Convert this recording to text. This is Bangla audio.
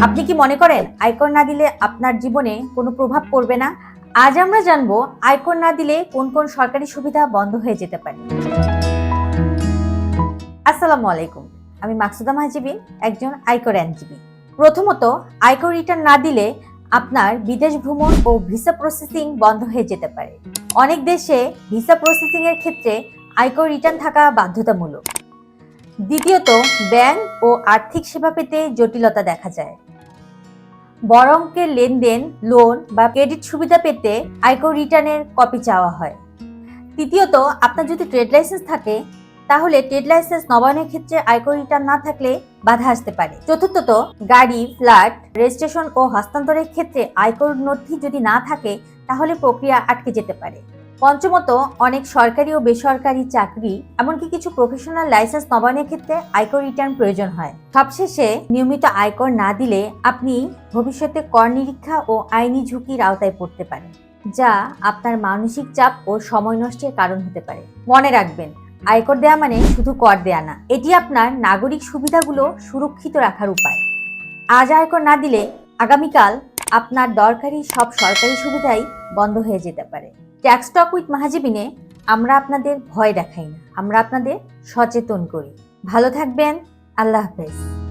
আপনি কি মনে করেন আয়কর না দিলে আপনার জীবনে কোনো প্রভাব পড়বে না? আজ আমরা জানবো আয়কর না দিলে কোন কোন সরকারি সুবিধা বন্ধ হয়ে যেতে পারে। আসসালামু আলাইকুম, আমি মাকসুদা মাহজিবিন, একজন আয়কর আইনজীবী। প্রথমত, আয়কর রিটার্ন না দিলে আপনার বিদেশ ভ্রমণ ও ভিসা প্রসেসিং বন্ধ হয়ে যেতে পারে। অনেক দেশে ভিসা প্রসেসিং এর ক্ষেত্রে আয়কর রিটার্ন থাকা বাধ্যতামূলক। দ্বিতীয়ত, ব্যাংক ও আর্থিক সেবা পেতে জটিলতা দেখা যায়। বড় অঙ্কের লেনদেন, লোন বা ক্রেডিট সুবিধা পেতে আয়কর রিটার্নের কপি চাওয়া হয়। তৃতীয়ত, আপনার যদি ট্রেড লাইসেন্স থাকে তাহলে ট্রেড লাইসেন্স নবায়নের ক্ষেত্রে আয়কর রিটার্ন না থাকলে বাধা আসতে পারে। চতুর্থত, গাড়ি, ফ্ল্যাট রেজিস্ট্রেশন ও হস্তান্তরের ক্ষেত্রে আয়কর নথি যদি না থাকে তাহলে প্রক্রিয়া আটকে যেতে পারে। পঞ্চমত, অনেক সরকারি ও বেসরকারি চাকরি এমনকি কিছু প্রফেশনাল লাইসেন্স নবায়নের ক্ষেত্রে আয়কর রিটার্ন প্রয়োজন হয়। সবশেষে, নিয়মিত আয়কর না দিলে আপনি ভবিষ্যতে কর নিরীক্ষা ও আইনি ঝুঁকির আওতায় পড়তে পারেন, যা আপনার মানসিক চাপ ও সময় নষ্টের কারণ হতে পারে। মনে রাখবেন, আয়কর দেয়া মানে শুধু কর দেয়া না, এটি আপনার নাগরিক সুবিধাগুলো সুরক্ষিত রাখার উপায়। আজ আয়কর না দিলে আগামীকাল আপনার দরকারি সব সরকারি সুবিধাই বন্ধ হয়ে যেতে পারে। ট্যাক্স টক উইথ মাহজিবিনে আমরা আপনাদের ভয় দেখাই না, আমরা আপনাদের সচেতন করি। ভালো থাকবেন। আল্লাহ হাফেজ।